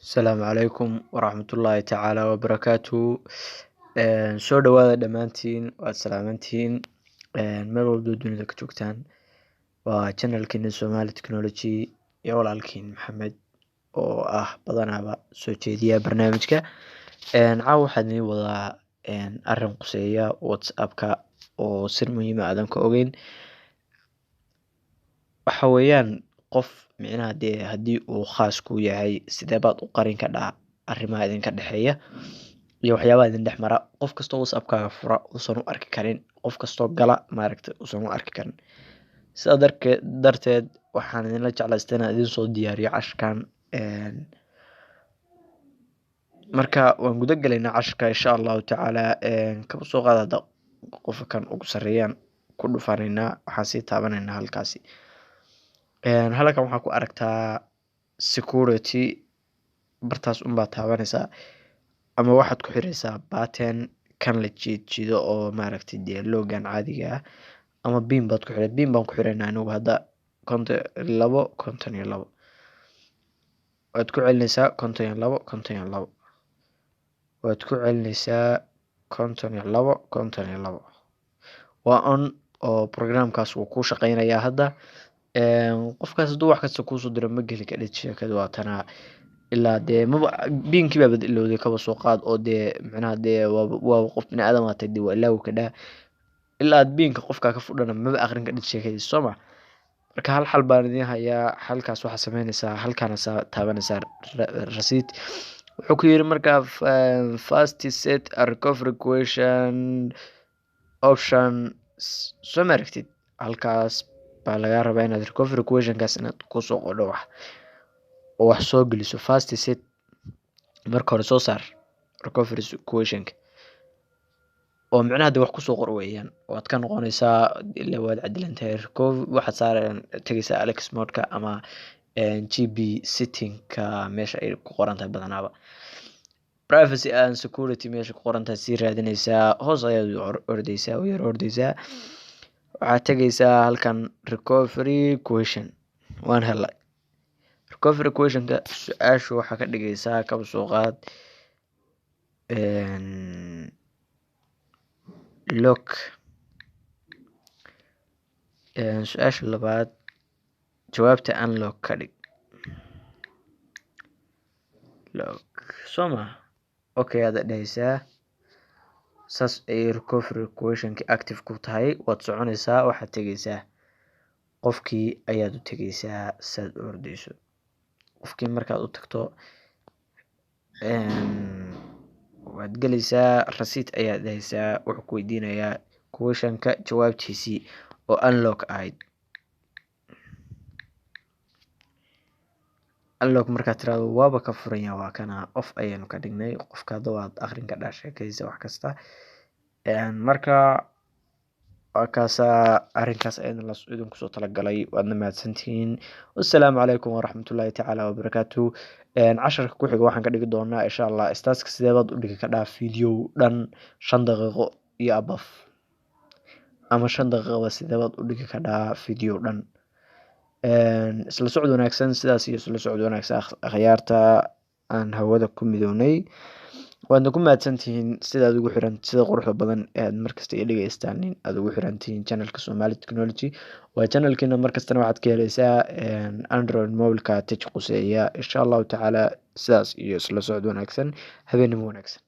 Asalaamu calaykum waraxmatullaahi tacaala wabarakaatuhu. Soo dhawaada dhammaantiin, waad salaamantihiin meel walba dunida ka joogtaan. Waa channelkeena Somali Technology iyo walaalkiin Maxamed oo ah badanaaba soo jeediya barnaamijka. Caawa waxaan idin wadaa arrin quseeya WhatsApp-ka oo sir muhiim ah aadan ka ogeyn. Waxa weeyaan qof micnaha dee haddii uu khaas ku yahay sidee baad u qarin kadhaa arrimaha idinka dhexeeya iyo waxyaabaha idin dhex mara. Qof kastoo WhatsApp-kaaga fura uusan u arki karin, qof kastoo gala maaragtay uusan u arki karin. Sidaa darteed waxaan idinla jeclaystay inaan idin soo diyaariyo cashirkan. Marka waan guda galaynaa cashirka insha Allahu tacaala. Kaba soo qaad hadda qofka kan ugu sarreeyaan ku dhufanaynaa, waxaan sii taabanaynaa halkaasi. Halkan waxaa ku aragtaa security, bartaas unbaa taabanaysaa ama waxaad ku xiraysaa button kan la jiido oo maaragtay dee loogan caadiga ah ama pin baad ku xiray. Pin baan ku xiraynaa anigu hadda 52 waad ku celinaysaa 52 waad ku celinaysaa 52 waa on oo programkaas wuu ku shaqaynayaa hadda. Qofkaas hadduu wax kasta kuusoo diro ma geli kadhid sheekadu waa tanaa ilaa dee biinkii baa ilowday kaba soo qaad oo dee micnaha dee waa qof bini aadam ah dee waa ilaawi kadhaa ilaa aad biinka qofkaa ka fudhana maba aqrin kadhid sheekadiisa soo ma. Marka hal xal baan idin hayaa. Halkaas waxaa samaynaysaa halkaana taabanaysaa receipt. Wuxuu ku yiri markaa first set a recovery question option soo maragtid halkaas baa laga rabaa inaad recovery questionkaas inaad ku soo qodho wax soo geliso. First set marka hore soo saar recovery questionka oo micnaha dee wax ku soo qor weeyaan. Waad ka noqonaysaa ilaa waad cadilantahay waxaad saarayaan tagaysaa Alex mode-ka ama GB setting-ka meesha ay ku qoran tahay badanaaba. Privacy and security meesha ku qoran tahay sii raadinaysaa, hoos ayaad ordaysaa u yar ordaysaa. Waxaad tagaysaa halkan recovery question. Waan helay recovery questionka. Su-aashu waxaa ka dhigaysaa kaba soo qaad lock. Su-aasha labaad jawaabta unlock ka dhig lock soma. Okay aad dhahaysaa saas ay recovery questionka active ku tahay. Waad soconaysaa, waxaad tagaysaa qofkii ayaad u tagaysaa saad u ordayso. Qofkii markaad u tagto waad galaysaa receipt ayaad dhahaysaa. Wuxuu ku weydiinayaa questionka jawaabtiisii oo unlock ahayd. unlock markaad tiraahdo waaba ka furan yahay waa kana off ayaanu ka dhignay. Qofka hadda waad aqrin kadhaa sheekadiisa wax kasta. Marka kaasaa arrinkaas ayaan idinku soo talagalay. Waadna mahadsantihiin. Wassalaamu calaykum waraxmatullaahi tacaala wabarakaatuhu. Casharka ku xiga waxaan ka dhigi doonaa insha Allah staaska sidee baad u dhigi kadhaa video dhan 5 daqiiqo iyo above ama 5 daqiiqo sidee baad u dhigi kadhaa video dhan. Isla socod wanaagsan. Sidaas iyo isla socod wanaagsan akhyaarta aan hawada ku midownay. waadna ku mahadsantihiin sidaad ugu xiran sida quruxda badan ee aad markasta iga dhageystaan aad ugu xirantihiin channelka Somali Technology. Waa channelkeena markastana waxaad ka helaysaa Android mobile-ka touch quseeya insha Allah tacaala. Sidaas iyo isla socod wanaagsan. Habeenimo wanaagsan.